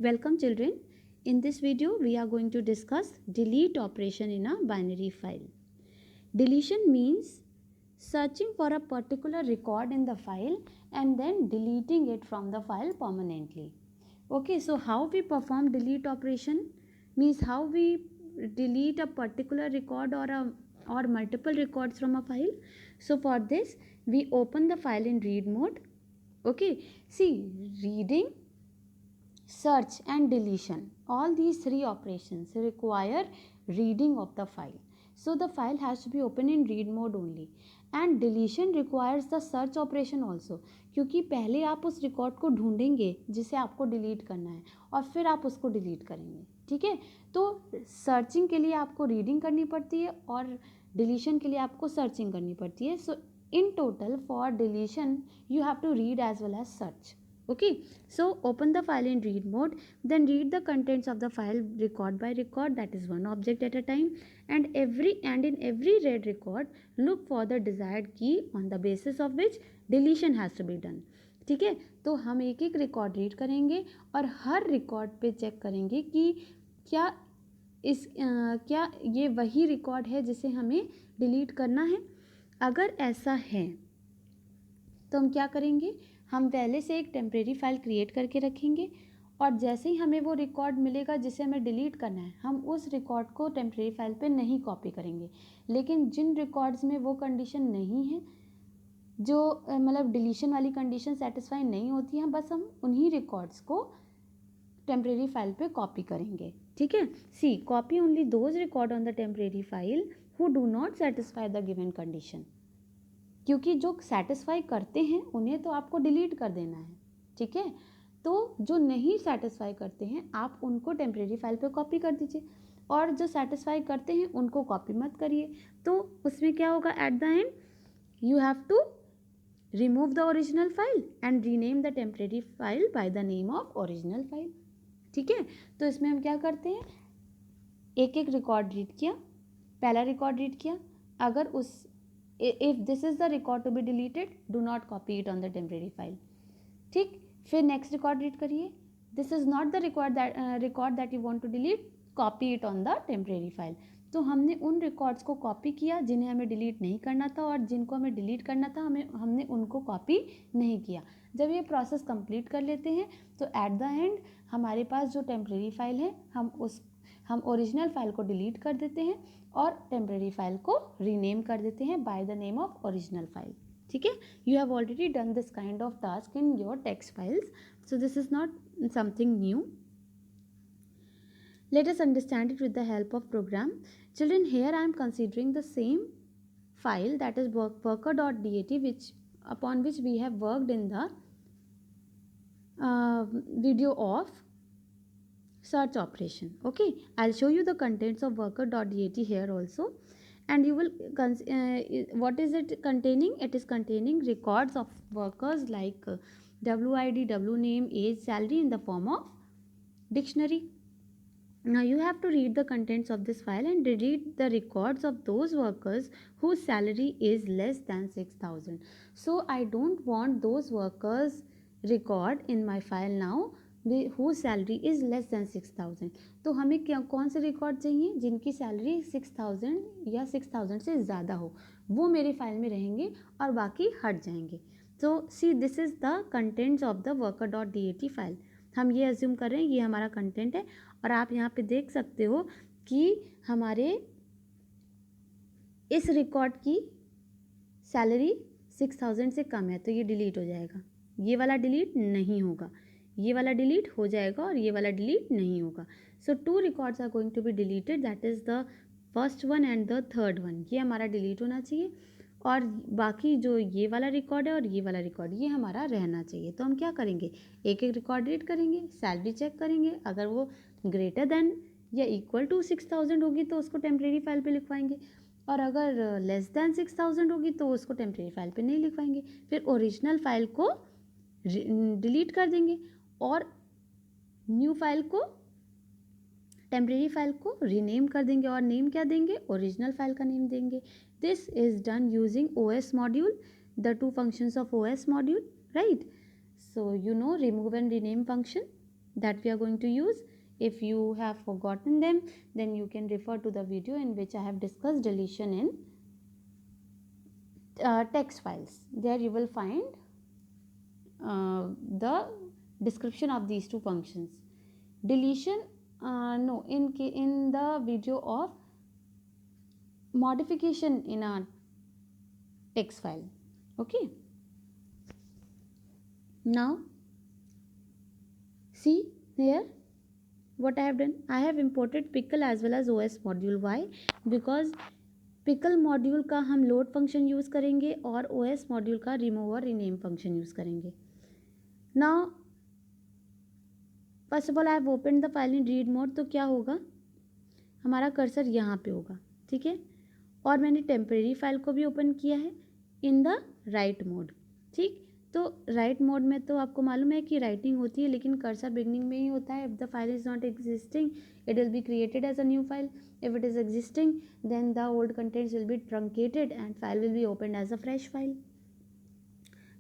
Welcome children. In this video we are going to discuss delete operation in a binary file. Deletion means searching for a particular record in the file and then deleting it from the file permanently. Okay, so how we perform delete operation means how we delete a particular record or multiple records from a file. So for this we open the file in read mode. Okay, see, reading, search and deletion, all these three operations require reading of the file. So the file has to be open in read mode only. And deletion requires the search operation also, क्योंकि पहले आप उस record को ढूंढेंगे जिसे आपको delete करना है और फिर आप उसको डिलीट करेंगे. ठीक है, तो सर्चिंग के लिए आपको रीडिंग करनी पड़ती है और डिलीशन के लिए आपको सर्चिंग करनी पड़ती है. So in total for deletion you have to read as well as search. Okay, so open the file in read mode, then read the contents of the file record by record, that is one object at a time, and in every read record look for the desired key on the basis of which deletion has to be done. ठीक है, तो हम एक एक record read करेंगे और हर record पे check करेंगे कि क्या ये वही रिकॉर्ड है जिसे हमें डिलीट करना है. अगर ऐसा है तो हम क्या करेंगे, हम पहले से एक टेम्परेरी फाइल क्रिएट करके रखेंगे और जैसे ही हमें वो रिकॉर्ड मिलेगा जिसे हमें डिलीट करना है, हम उस रिकॉर्ड को टेम्परेरी फाइल पे नहीं कॉपी करेंगे. लेकिन जिन रिकॉर्ड्स में वो कंडीशन नहीं है, जो मतलब डिलीशन वाली कंडीशन सेटिस्फाई नहीं होती है, बस हम उन्हीं रिकॉर्ड्स को टेम्परेरी फाइल पे कॉपी करेंगे. ठीक है, see, copy only those record on the temporary file who do not satisfy the given condition. क्योंकि जो सेटिस्फाई करते हैं उन्हें तो आपको डिलीट कर देना है. ठीक है, तो जो नहीं सेटिस्फाई करते हैं आप उनको टेम्परेरी फाइल पे कॉपी कर दीजिए और जो सेटिस्फाई करते हैं उनको कॉपी मत करिए. तो उसमें क्या होगा, at the end you have to remove the original file and rename the temporary file by the name of original file. ठीक है, तो इसमें हम क्या करते हैं, एक एक रिकॉर्ड रीड किया, पहला रिकॉर्ड रीड किया, अगर उस if this is the record to be deleted, do not copy it on the temporary file. ठीक, फिर next record read करिए, this is not the record that you want to delete, copy it on the temporary file. तो हमने उन records को copy किया जिन्हें हमें डिलीट नहीं करना था और जिनको हमें डिलीट करना था हमने उनको कॉपी नहीं किया. जब ये प्रोसेस कंप्लीट कर लेते हैं तो एट द एंड हमारे पास जो टेम्परेरी फाइल है हम ओरिजिनल फाइल को डिलीट कर देते हैं और टेम्परेरी फाइल को रीनेम कर देते हैं bye the name of original file. ठीक है, you have already done this kind of task in your text files, so this is not something new. Let us understand it with the help of program. Children, here I am considering the same file, that is worker.dat, upon which we have worked in the video of search operation. Okay, I'll show you the contents of worker.dat here also, and you will what is it containing? It is containing records of workers like WID, W name, age, salary in the form of dictionary. Now you have to read the contents of this file and read the records of those workers whose salary is less than 6,000. So I don't want those workers record in my file now whose salary is less than 6,000. तो हमें कौन से record चाहिए जिनकी salary 6,000 या 6,000 से ज़्यादा हो, वो मेरे फाइल में रहेंगे और बाकी हट जाएंगे. तो see, this is the contents of the worker.dat file. हम ये अज्यूम कर रहे हैं ये हमारा कंटेंट है और आप यहाँ पे देख सकते हो कि हमारे इस रिकॉर्ड की सैलरी 6,000 से कम है, तो ये डिलीट हो जाएगा. ये वाला डिलीट नहीं होगा, ये वाला डिलीट हो जाएगा और ये वाला डिलीट नहीं होगा. So 2 records are going to be deleted, that is the first one and the third one. ये हमारा डिलीट होना चाहिए और बाकी जो ये वाला रिकॉर्ड है और ये वाला रिकॉर्ड ये हमारा रहना चाहिए. तो हम क्या करेंगे, एक एक रिकॉर्ड रीड करेंगे, सैलरी चेक करेंगे, अगर वो ग्रेटर देन या इक्वल टू 6,000 होगी तो उसको टेम्परेरी फाइल पे लिखवाएंगे और अगर लेस देन 6,000 होगी तो उसको टेम्परेरी फाइल पे नहीं लिखवाएंगे. फिर ओरिजिनल फाइल को डिलीट कर देंगे और न्यू फाइल को, टेम्परेरी फाइल को रीनेम कर देंगे और नेम क्या देंगे, ओरिजिनल फाइल का नेम देंगे. This is done using OS module, the 2 functions of OS module, right? So you know remove and rename function. that we are going to use. If you have forgotten them, then you can refer to the video in which I have discussed deletion in text files. There you will find the description of these two functions. Deletion, no, in the video of modification in a text file. Okay, now see here what I have done. I have imported pickle as well as OS module. Why? Because pickle module का हम load function use करेंगे और OS module का remove और rename function use करेंगे. Now first of all I have open the file in read mode. तो क्या होगा, हमारा कर्सर यहाँ पे होगा, ठीक है. और मैंने टेम्परेरी फाइल को भी ओपन किया है इन द राइट मोड. ठीक, तो राइट मोड में तो आपको मालूम है कि राइटिंग होती है, लेकिन कर्सर बिगनिंग में ही होता है. If the file is not existing it will be created as a new file. If it is existing then the old contents will be truncated and file will be open as a fresh file.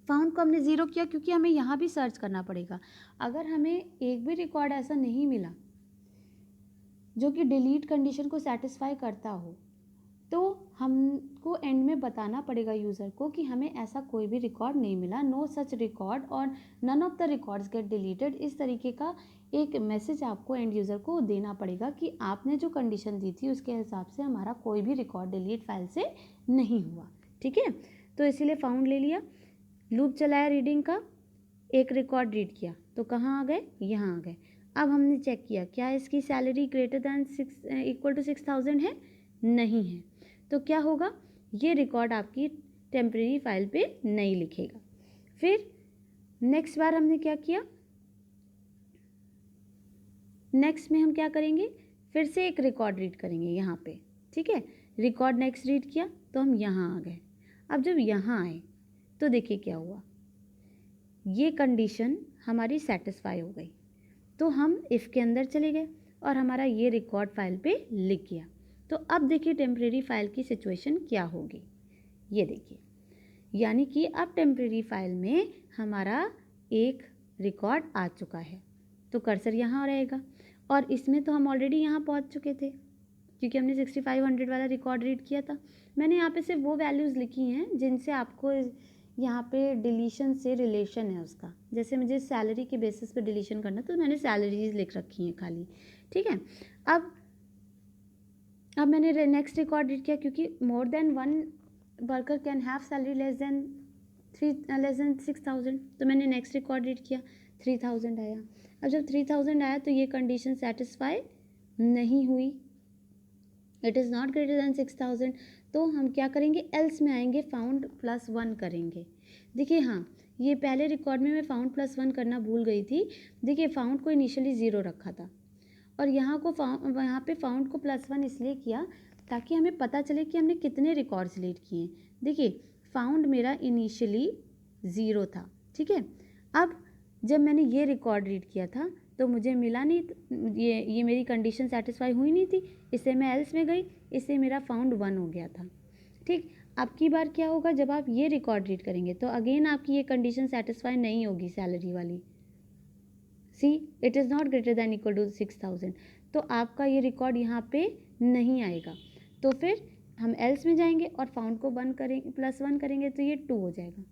Found को हमने zero किया क्योंकि हमें यहाँ भी search करना पड़ेगा. अगर हमें एक भी रिकॉर्ड ऐसा नहीं मिला जो कि डिलीट कंडीशन को सेटिस्फाई करता हो, तो हमको एंड में बताना पड़ेगा यूज़र को कि हमें ऐसा कोई भी रिकॉर्ड नहीं मिला, नो सच रिकॉर्ड और none of the records get deleted. इस तरीके का एक मैसेज आपको एंड यूज़र को देना पड़ेगा कि आपने जो कंडीशन दी थी उसके हिसाब से हमारा कोई भी रिकॉर्ड डिलीट फाइल से नहीं हुआ. ठीक है, तो इसीलिए फाउंड ले लिया, लूप चलाया रीडिंग का, एक रिकॉर्ड रीड किया तो कहाँ आ गए, यहाँ आ गए. अब हमने चेक किया क्या इसकी salary greater than equal to 6,000 है, नहीं है. तो क्या होगा, ये रिकॉर्ड आपकी टेम्परेरी फाइल पे नहीं लिखेगा. फिर नेक्स्ट बार हमने क्या किया, नेक्स्ट में हम क्या करेंगे, फिर से एक रिकॉर्ड रीड करेंगे यहाँ पे. ठीक है, रिकॉर्ड नेक्स्ट रीड किया तो हम यहाँ आ गए. अब जब यहाँ आए तो देखिए क्या हुआ, ये कंडीशन हमारी सेटिस्फाई हो गई. तो हम इफ़ के अंदर चले गए और हमारा ये रिकॉर्ड फाइल पे लिख गया. तो अब देखिए टेम्परेरी फाइल की सिचुएशन क्या होगी, ये देखिए, यानी कि अब टेम्परेरी फाइल में हमारा एक रिकॉर्ड आ चुका है. तो कर्सर यहाँ रहेगा और इसमें तो हम ऑलरेडी यहाँ पहुँच चुके थे क्योंकि हमने 6500 वाला रिकॉर्ड रीड किया था. मैंने यहाँ पे सिर्फ वो वैल्यूज़ लिखी हैं जिनसे आपको यहाँ पे डिलीशन से रिलेशन है उसका. जैसे मुझे सैलरी के बेसिस पे डिलीशन करना तो मैंने सैलरीज लिख रखी हैं खाली. ठीक है, अब मैंने नेक्स्ट रिकॉर्ड रीड किया क्योंकि more than one worker can have salary less than 6,000. तो मैंने नेक्स्ट रिकॉर्ड रीड किया, 3,000 आया. अब जब 3,000 आया तो ये कंडीशन सेटिस्फाई नहीं हुई, it is not greater then 6,000. तो हम क्या करेंगे, एल्स में आएंगे, फाउंड +1 करेंगे. देखिए हाँ, ये पहले रिकॉर्ड में मैं फाउंड +1 करना भूल गई थी. देखिए फाउंड को इनिशियली 0 रखा था और यहाँ पे फाउंड को +1 इसलिए किया ताकि हमें पता चले कि हमने कितने रिकॉर्ड्स डिलीट किए. देखिए फाउंड मेरा इनिशियली 0 था. ठीक है, अब जब मैंने ये रिकॉर्ड रीड किया था तो मुझे मिला नहीं, ये मेरी कंडीशन सेटिस्फाई हुई नहीं थी, इससे मैं एल्स में गई, इससे मेरा फाउंड 1 हो गया था. ठीक, अब की बार क्या होगा, जब आप ये रिकॉर्ड रीड करेंगे तो अगेन आपकी ये कंडीशन सेटिस्फाई नहीं होगी सैलरी वाली. See, it is not greater than equal to 6,000. तो आपका ये रिकॉर्ड यहाँ पे नहीं आएगा. तो फिर हम एल्स में जाएंगे और फाउंड को +1 करेंगे तो ये 2 हो जाएगा.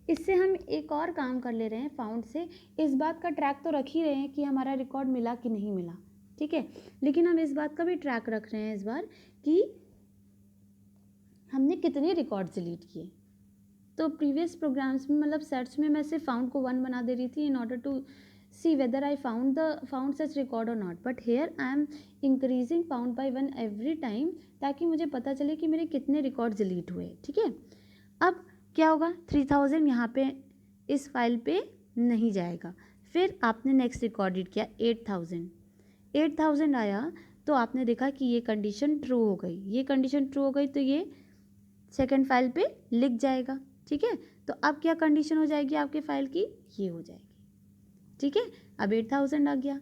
इससे हम एक और काम कर ले रहे हैं, फाउंड से इस बात का ट्रैक तो रख ही रहे हैं कि हमारा रिकॉर्ड मिला कि नहीं मिला. ठीक है, लेकिन हम इस बात का भी ट्रैक रख रहे हैं इस बार कि हमने कितने रिकॉर्ड्स डिलीट किए. तो प्रीवियस प्रोग्राम्स में मतलब सर्च में मैं सिर्फ फाउंड को 1 बना दे रही थी in order to see whether I found such record or not, but here I am increasing found by 1 every time ताकि मुझे पता चले कि मेरे कितने रिकॉर्ड डिलीट हुए. ठीक है, अब क्या होगा, 3,000 यहाँ पे इस फाइल पे नहीं जाएगा. फिर आपने नेक्स्ट रिकॉर्ड रीड किया, 8,000 आया तो आपने देखा कि ये कंडीशन ट्रू हो गई. ये कंडीशन ट्रू हो गई तो ये सेकेंड फाइल पे लिख जाएगा. ठीक है, तो अब क्या कंडीशन हो जाएगी आपके फाइल की, ये हो जाएगी. ठीक है, अब 8,000 आ गया.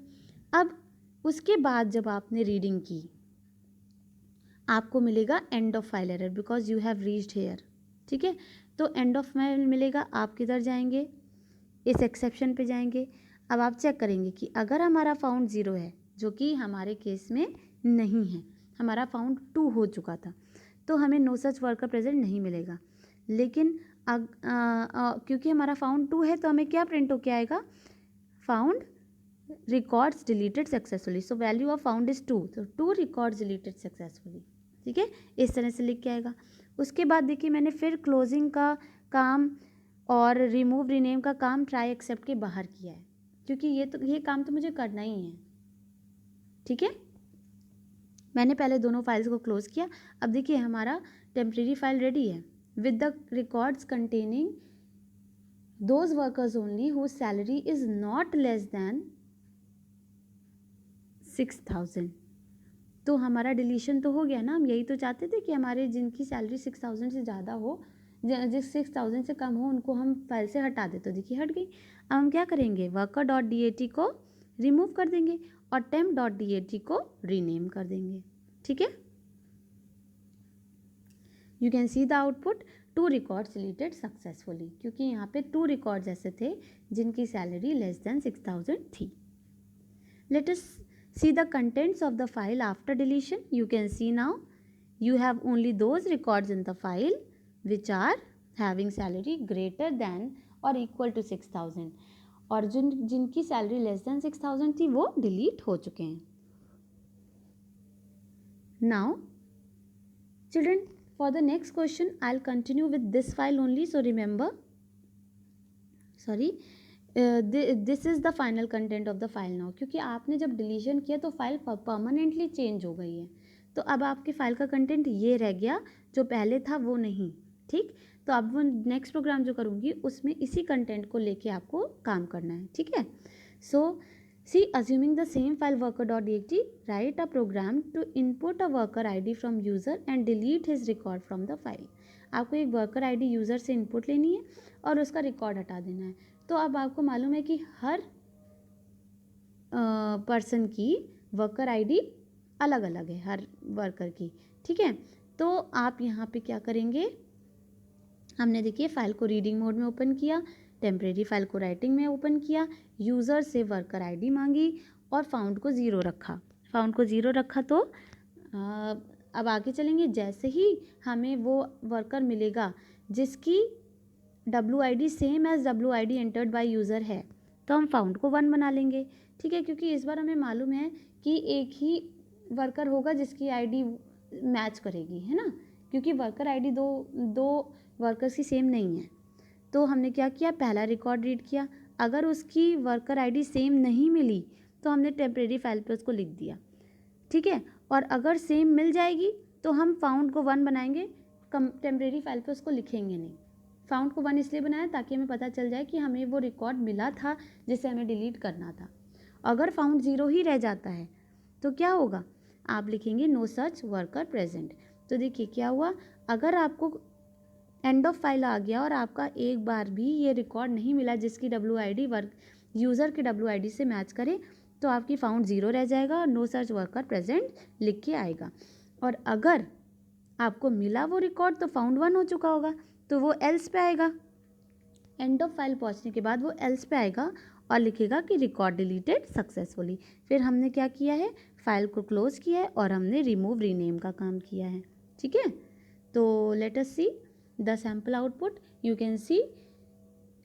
अब उसके बाद जब आपने रीडिंग की आपको मिलेगा end of file error because you have reached here. ठीक है, तो एंड ऑफ फाइल मिलेगा. आप किधर जाएंगे, इस एक्सेप्शन पे जाएंगे. अब आप चेक करेंगे कि अगर हमारा फाउंड 0 है, जो कि हमारे केस में नहीं है, हमारा फाउंड 2 हो चुका था, तो हमें नो सच वर्कर प्रेजेंट नहीं मिलेगा। लेकिन क्योंकि हमारा फाउंड 2 है तो हमें क्या प्रिंट होके आएगा, found records deleted successfully, so value of found is 2, तो 2 रिकॉर्ड्स डिलीटेड सक्सेसफुली। ठीक है, इस तरह से लिख के आएगा। उसके बाद देखिए मैंने फिर क्लोजिंग का काम और रिमूव रीनेम का काम ट्राई एक्सेप्ट के बाहर किया है, क्योंकि ये काम तो मुझे करना ही है। ठीक है, मैंने पहले दोनों फाइल्स को क्लोज किया। अब देखिए हमारा टेम्परेरी फाइल रेडी है with the records containing those workers only whose salary is not less than 6,000। तो हमारा डिलीशन तो हो गया ना, हम यही तो चाहते थे कि हमारे जिनकी सैलरी 6,000 से ज़्यादा हो, जिस 6,000 से कम हो, उनको हम फाइल से हटा दे। तो देखिए हट गई। अब हम क्या करेंगे, वर्कर डॉट DAT को रिमूव कर देंगे और temp डॉट DAT को रीनेम कर देंगे। ठीक है, you can see the output, 2 records deleted successfully, क्योंकि यहाँ पे 2 रिकॉर्ड्स ऐसे थे जिनकी सैलरी लेस देन 6,000 थी। Let us see the contents of the file after deletion. You can see now you have only those records in the file which are having salary greater than or equal to 6,000, और जिनकी salary less than 6,000 थी वो delete हो चुके हैं। Now children, for the next question I'll continue with this file only, so remember, this is the final content of the file now, क्योंकि आपने जब डिलीशन किया तो फाइल परमानेंटली चेंज हो गई है, तो अब आपकी फाइल का कंटेंट ये रह गया, जो पहले था वो नहीं। ठीक, तो अब वो नेक्स्ट प्रोग्राम जो करूँगी उसमें इसी कंटेंट को लेके आपको काम करना है। ठीक है, so see assuming the same file worker dot DAT, right a program to input a worker ID from user and delete his record from the file. आपको एक वर्कर ID यूज़र से इनपुट लेनी है और उसका रिकॉर्ड हटा देना है। तो अब आपको मालूम है कि हर पर्सन की वर्कर ID अलग अलग है, हर वर्कर की। ठीक है, तो आप यहाँ पे क्या करेंगे, हमने देखिए फाइल को रीडिंग मोड में ओपन किया, टेम्परेरी फाइल को राइटिंग में ओपन किया, यूज़र से वर्कर ID मांगी और फाउंड को 0 रखा। फाउंड को 0 रखा तो अब आगे चलेंगे। जैसे ही हमें वो वर्कर मिलेगा जिसकी WID same as WID entered by user है, तो हम फाउंड को 1 बना लेंगे। ठीक है, क्योंकि इस बार हमें मालूम है कि एक ही वर्कर होगा जिसकी ID मैच करेगी, है ना, क्योंकि वर्कर ID दो वर्कर्स की सेम नहीं है। तो हमने क्या किया, पहला रिकॉर्ड रीड किया, अगर उसकी वर्कर ID सेम नहीं मिली तो हमने टेम्परेरी फाइल पे उसको लिख दिया। ठीक है, और अगर सेम मिल जाएगी तो हम फाउंड को 1 बनाएंगे, टेम्परेरी फाइल पे उसको लिखेंगे नहीं। फाउंड को 1 इसलिए बनाया ताकि हमें पता चल जाए कि हमें वो रिकॉर्ड मिला था जिसे हमें डिलीट करना था। अगर फाउंड 0 ही रह जाता है तो क्या होगा, आप लिखेंगे नो सच वर्कर प्रेजेंट। तो देखिए क्या हुआ, अगर आपको एंड ऑफ फाइल आ गया और आपका एक बार भी ये रिकॉर्ड नहीं मिला जिसकी WID यूज़र के WID से मैच करे, तो आपकी फाउंड 0 रह जाएगा और नो सच वर्कर प्रेजेंट लिख के आएगा। और अगर आपको मिला वो रिकॉर्ड तो फाउंड 1 हो चुका होगा, तो वो एल्स पे आएगा। एंड ऑफ फाइल पहुंचने के बाद वो एल्स पे आएगा और लिखेगा कि रिकॉर्ड डिलीटेड सक्सेसफुली। फिर हमने क्या किया है, फाइल को क्लोज किया है और हमने रिमूव रीनेम का काम किया है। ठीक है, तो let us see the sample output. You can C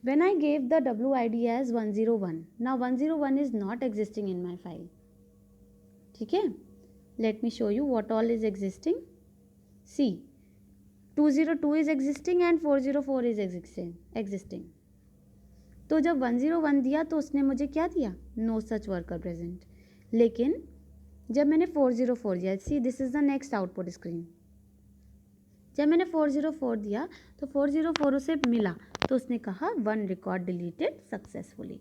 when I gave the WID as 101, now 101 is not existing in my file. ठीक है, let me show you what all is existing. See, 202 is existing and 404 is existing. तो जब 101 दिया तो उसने मुझे क्या दिया, नो सच वर्कर प्रेजेंट। लेकिन जब मैंने 404 दिया, see this is the next output screen, जब मैंने 404 दिया तो 404 उसे मिला तो उसने कहा 1 record deleted successfully.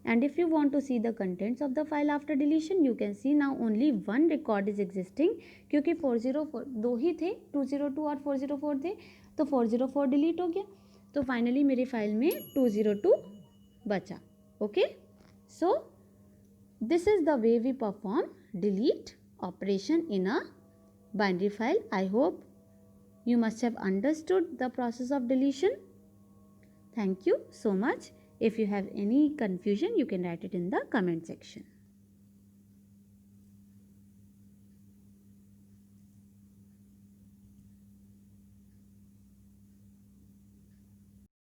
And if you want to see the contents of the file after deletion, you can see now only 1 record is existing, क्योंकि 404 दो ही थे, 202 और 404 थे, तो 404 डिलीट हो गया। तो फाइनली मेरी फाइल में 202 बचा। Okay, so this is the way we perform delete operation in a binary file. I hope you must have understood the process of deletion. Thank you so much. If you have any confusion, you can write it in the comment section.